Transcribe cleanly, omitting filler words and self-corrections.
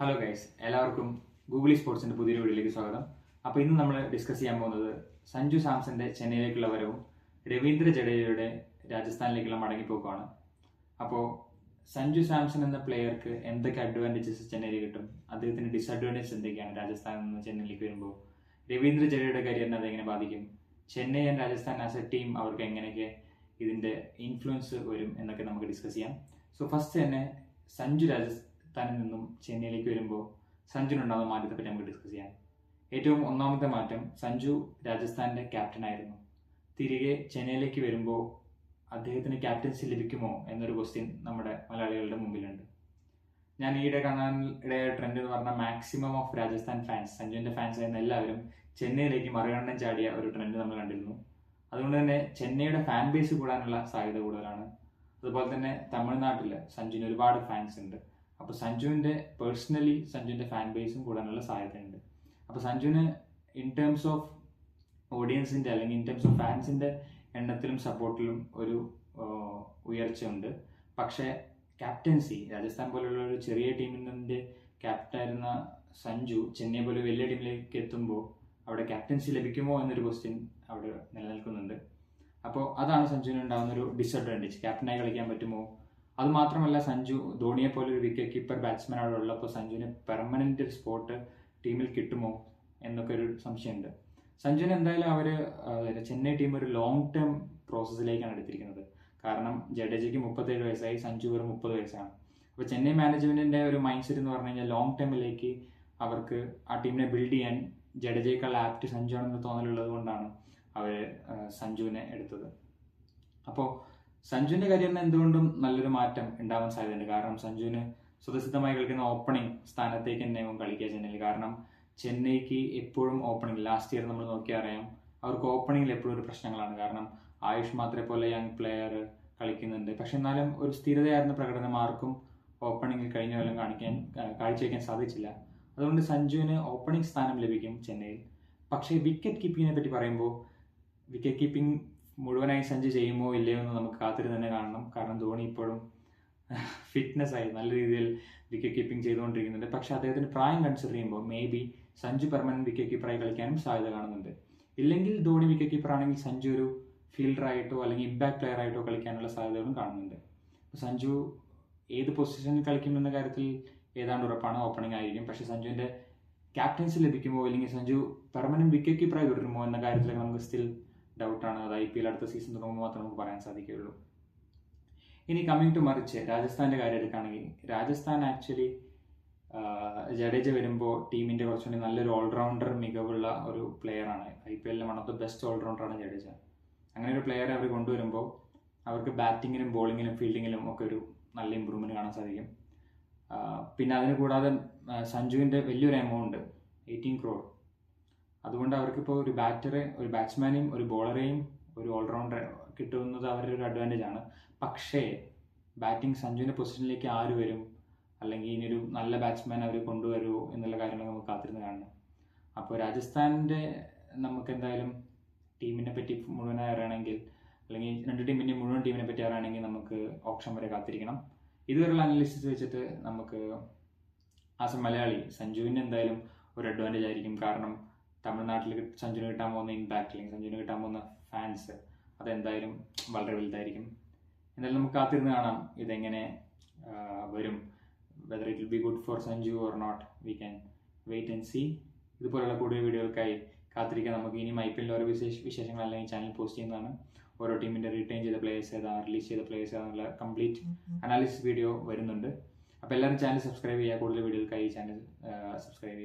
Hello guys, എല്ലാവർക്കും googly സ്പോർട്സിന്റെ പുതിയൊരു വീഡിയോയിലേക്ക് സ്വാഗതം. അപ്പോൾ ഇന്ന് നമ്മൾ ഡിസ്കസ് ചെയ്യാൻ പോകുന്നത് സഞ്ജു സാംസന്റെ ചെന്നൈയിലേക്കുള്ള വരവും രവീന്ദ്ര ജഡേജയുടെ രാജസ്ഥാനിലേക്കുള്ള മടങ്ങിപ്പോക്കുമാണ്. അപ്പോൾ സഞ്ജു സാംസൺ എന്ന പ്ലെയർക്ക് എന്തൊക്കെ അഡ്വാൻറ്റേജസ് ചെന്നൈയിൽ കിട്ടും, അദ്ദേഹത്തിന് ഡിസഡ്വാൻറ്റേജസ് എന്തൊക്കെയാണ് രാജസ്ഥാനിൽ നിന്ന് ചെന്നൈയിലേക്ക് വരുമ്പോൾ, രവീന്ദ്ര ജഡേജയുടെ കരിയറിനെ അതെങ്ങനെ ബാധിക്കും, Chennai and Rajasthan as A team അവർക്ക് എങ്ങനെയൊക്കെ ഇതിന്റെ ഇൻഫ്ലുവൻസ് വരും എന്നൊക്കെ നമുക്ക് ഡിസ്കസ് ചെയ്യാം. സോ ഫസ്റ്റ് തന്നെ സഞ്ജു രാജസ്ഥാനിൽ നിന്നും ചെന്നൈയിലേക്ക് വരുമ്പോൾ സഞ്ജുനുണ്ടാകുന്ന മാറ്റത്തെ പറ്റി നമുക്ക് ഡിസ്കസ് ചെയ്യാം. ഏറ്റവും ഒന്നാമത്തെ മാറ്റം, സഞ്ജു രാജസ്ഥാന്റെ ക്യാപ്റ്റൻ ആയിരുന്നു. തിരികെ ചെന്നൈയിലേക്ക് വരുമ്പോൾ അദ്ദേഹത്തിന് ക്യാപ്റ്റൻസി ലഭിക്കുമോ എന്നൊരു ക്വസ്റ്റ്യൻ നമ്മുടെ മലയാളികളുടെ മുമ്പിലുണ്ട്. ഞാൻ ഈയിടെ കാണാൻ ഇടയായ ട്രെൻഡ് എന്ന് പറഞ്ഞാൽ മാക്സിമം ഓഫ് രാജസ്ഥാൻ ഫാൻസ്, സഞ്ജുവിന്റെ ഫാൻസ് ആയിരുന്ന എല്ലാവരും ചെന്നൈയിലേക്ക് മറികടനം ചാടിയ ഒരു ട്രെൻഡ് നമ്മൾ കണ്ടിരുന്നു. അതുകൊണ്ട് തന്നെ ചെന്നൈയുടെ ഫാൻ ബേസ് കൂടാനുള്ള സാധ്യത കൂടുതലാണ്. അതുപോലെ തന്നെ തമിഴ്നാട്ടിൽ സഞ്ജുവിന് ഒരുപാട് ഫാൻസ് ഉണ്ട്. അപ്പോൾ സഞ്ജുവിന്റെ ഫാൻ ബേസും കൂടാനുള്ള സാധ്യതയുണ്ട്. അപ്പോൾ സഞ്ജുവിന് ഇൻ ടേംസ് ഓഫ് ഓഡിയൻസിന്റെ അല്ലെങ്കിൽ ഇൻ ടേംസ് ഓഫ് ഫാൻസിന്റെ എണ്ണത്തിലും സപ്പോർട്ടിലും ഒരു ഉയർച്ചയുണ്ട്. പക്ഷേ ക്യാപ്റ്റൻസി, രാജസ്ഥാൻ പോലുള്ള ഒരു ചെറിയ ടീമിന്റെ ക്യാപ്റ്റനായിരുന്ന സഞ്ജു ചെന്നൈ പോലെ വലിയ ടീമിലേക്ക് എത്തുമ്പോൾ അവിടെ ക്യാപ്റ്റൻസി ലഭിക്കുമോ എന്നൊരു ക്വസ്റ്റ്യൻ അവിടെ നിലനിൽക്കുന്നുണ്ട്. അപ്പോൾ അതാണ് സഞ്ജുവിന് ഉണ്ടാകുന്ന ഒരു ഡിസഡ്വാൻറ്റേജ്. ക്യാപ്റ്റനായി കളിക്കാൻ പറ്റുമോ? അത് മാത്രമല്ല, സഞ്ജു ധോണിയെ പോലെ ഒരു വിക്കറ്റ് കീപ്പർ ബാറ്റ്സ്മാൻ അവിടെ ഉള്ളപ്പോൾ സഞ്ജുവിന് പെർമനന്റ് ഒരു സ്പോട്ട് ടീമിൽ കിട്ടുമോ എന്നൊക്കെ ഒരു സംശയമുണ്ട്. സഞ്ജുവിന് എന്തായാലും ചെന്നൈ ടീം ഒരു ലോങ് ടേം പ്രോസസ്സിലേക്കാണ് എടുത്തിരിക്കുന്നത്. കാരണം ജഡേജയ്ക്ക് 37 വയസ്സായി, സഞ്ജു വെറും 30 വയസ്സാണ്. അപ്പോൾ ചെന്നൈ മാനേജ്മെന്റിന്റെ ഒരു മൈൻഡ് സെറ്റ് എന്ന് പറഞ്ഞു കഴിഞ്ഞാൽ ലോങ് ടേമിലേക്ക് അവർക്ക് ആ ടീമിനെ ബിൽഡ് ചെയ്യാൻ ജഡേജയേക്കാൾ ആപ്റ്റ് സഞ്ജു ആണെന്ന് തോന്നലുള്ളത് കൊണ്ടാണ് അവർ സഞ്ജുവിനെ എടുത്തത്. അപ്പോൾ സഞ്ജുവിന്റെ കരിയറിന് എന്തുകൊണ്ടും നല്ലൊരു മാറ്റം ഉണ്ടാവാൻ സാധ്യതയുണ്ട്. കാരണം സഞ്ജുവിന് സ്വതസിദ്ധമായി കളിക്കുന്ന ഓപ്പണിംഗ് സ്ഥാനത്തേക്ക് തന്നെ കളിക്കുക ചെന്നൈയിൽ. കാരണം ചെന്നൈക്ക് എപ്പോഴും ഓപ്പണിംഗ്, ലാസ്റ്റ് ഇയർ നമ്മൾ നോക്കിയാൽ അറിയാം, അവർക്ക് ഓപ്പണിംഗിൽ എപ്പോഴും ഒരു പ്രശ്നങ്ങളാണ്. കാരണം ആയുഷ് മാത്രേ പോലെ യങ് പ്ലെയർ കളിക്കുന്നുണ്ട്. പക്ഷെ എന്നാലും ഒരു സ്ഥിരതയായിരുന്ന പ്രകടനം ആർക്കും ഓപ്പണിംഗിൽ കഴിഞ്ഞ കൊല്ലം കാഴ്ചവെക്കാൻ സാധിച്ചില്ല. അതുകൊണ്ട് സഞ്ജുവിന് ഓപ്പണിംഗ് സ്ഥാനം ലഭിക്കും ചെന്നൈയിൽ. പക്ഷേ വിക്കറ്റ് കീപ്പിങ്ങിനെ പറ്റി പറയുമ്പോൾ വിക്കറ്റ് കീപ്പിംഗ് മുഴുവനായി സഞ്ജു ചെയ്യുമോ ഇല്ലയോ എന്ന് നമുക്ക് കാത്തിരുന്ന് തന്നെ കാണണം. കാരണം ധോണി ഇപ്പോഴും ഫിറ്റ്നസ് ആയി നല്ല രീതിയിൽ വിക്കറ്റ് കീപ്പിംഗ് ചെയ്തുകൊണ്ടിരിക്കുന്നുണ്ട്. പക്ഷെ അദ്ദേഹത്തിന് പ്രായം കൺസിഡർ ചെയ്യുമ്പോൾ may be Sanju permanent wicket കീപ്പറായി കളിക്കാനും സാധ്യത കാണുന്നുണ്ട്. ഇല്ലെങ്കിൽ ധോണി വിക്കറ്റ് കീപ്പർ ആണെങ്കിൽ സഞ്ജു ഒരു ഫീൽഡറായിട്ടോ അല്ലെങ്കിൽ ഇമ്പാക്ട് പ്ലെയർ ആയിട്ടോ കളിക്കാനുള്ള സാധ്യതകളും കാണുന്നുണ്ട്. സഞ്ജു ഏത് പൊസിഷനിൽ കളിക്കുമെന്ന കാര്യത്തിൽ ഏതാണ്ട് ഉറപ്പാണ്, ഓപ്പണിംഗ് ആയിരിക്കും. പക്ഷെ സഞ്ജുവിന്റെ ക്യാപ്റ്റൻസി ലഭിക്കുമോ അല്ലെങ്കിൽ സഞ്ജു പെർമനന്റ് വിക്കറ്റ് കീപ്പറായി തുടരുമോ എന്ന കാര്യത്തിലൊക്കെ നമുക്ക് സ്റ്റിൽ ഡൗട്ടാണ്. അത് IPL അടുത്ത സീസൺ തുടങ്ങുമ്പോൾ മാത്രമേ നമുക്ക് പറയാൻ സാധിക്കുകയുള്ളൂ. ഇനി കമ്മിങ് ടു മറിച്ച് രാജസ്ഥാന്റെ കാര്യം എടുക്കുകയാണെങ്കിൽ, രാജസ്ഥാൻ ആക്ച്വലി ജഡേജ വരുമ്പോൾ ടീമിന്റെ കുറച്ചുകൂടി നല്ലൊരു ഓൾറൗണ്ടർ മികവുള്ള ഒരു പ്ലെയറാണ്. IPL one of the best ഓൾറൗണ്ടറാണ് ജഡേജ. അങ്ങനെ ഒരു പ്ലെയറെ അവർ കൊണ്ടുവരുമ്പോൾ അവർക്ക് ബാറ്റിങ്ങിലും ബോളിങ്ങിലും ഫീൽഡിങ്ങിലും ഒക്കെ ഒരു നല്ല ഇമ്പ്രൂവ്മെന്റ് കാണാൻ സാധിക്കും. പിന്നെ അതിന് കൂടാതെ സഞ്ജുവിന്റെ വലിയൊരു എമൗണ്ട് 18 crore. അതുകൊണ്ട് അവർക്കിപ്പോൾ ഒരു ബാറ്റ്സ്മാനെയും ഒരു ബോളറെയും ഒരു ഓൾറൗണ്ടറെ കിട്ടുന്നത് അവരുടെ ഒരു അഡ്വാൻറ്റേജ് ആണ്. പക്ഷേ ബാറ്റിംഗ് സഞ്ജുവിന്റെ പൊസിഷനിലേക്ക് ആര് വരും, അല്ലെങ്കിൽ ഇനിയൊരു നല്ല ബാറ്റ്സ്മാൻ അവർ കൊണ്ടുവരുമോ എന്നുള്ള കാര്യങ്ങൾ നമുക്ക് കാത്തിരുന്ന് കാണണം. അപ്പോൾ രാജസ്ഥാനിന്റെ നമുക്ക് എന്തായാലും ടീമിനെ പറ്റി മുഴുവനായി അറിയണമെങ്കിൽ, അല്ലെങ്കിൽ രണ്ട് ടീമിന്റെ മുഴുവൻ ടീമിനെ പറ്റി അറിയണമെങ്കിൽ നമുക്ക് ഓപ്ഷൻ വരെ കാത്തിരിക്കണം. ഇതുവരെയുള്ള അനാലിസിസ് വെച്ചിട്ട് നമുക്ക് ആസ് എ മലയാളി സഞ്ജുവിന് എന്തായാലും ഒരു അഡ്വാൻറ്റേജ് ആയിരിക്കും. കാരണം തമിഴ്നാട്ടിൽ സഞ്ജുവിന് കിട്ടാൻ പോകുന്ന ഇമ്പാക്ട് അല്ലെങ്കിൽ സഞ്ജുവിന് കിട്ടാൻ പോകുന്ന ഫാൻസ് അതെന്തായാലും വളരെ വലുതായിരിക്കും. എന്നാലും നമുക്ക് കാത്തിരുന്ന് കാണാം ഇതെങ്ങനെ വരും. Whether it will be good for Sanju or not, we can wait and see. ഇതുപോലുള്ള കൂടുതൽ വീഡിയോകൾക്കായി കാത്തിരിക്കാൻ. നമുക്ക് ഇനിയും IPL ഓരോ വിശേഷങ്ങൾ അല്ലെങ്കിൽ ചാനൽ പോസ്റ്റ് ചെയ്യുന്നതാണ്. ഓരോ ടീമിന്റെ റിട്ടേൺ ചെയ്ത പ്ലേയേഴ്സ് ഏതാ, റിലീസ് ചെയ്ത പ്ലേയേഴ്സ് ഏതാന്നുള്ള കംപ്ലീറ്റ് അനാലിസിസ് വീഡിയോ വരുന്നുണ്ട്. അപ്പോൾ എല്ലാവരും ചാനൽ സബ്സ്ക്രൈബ് ചെയ്യുക. കൂടുതൽ വീഡിയോകൾക്കായി ചാനൽ സബ്സ്ക്രൈബ് ചെയ്യുക.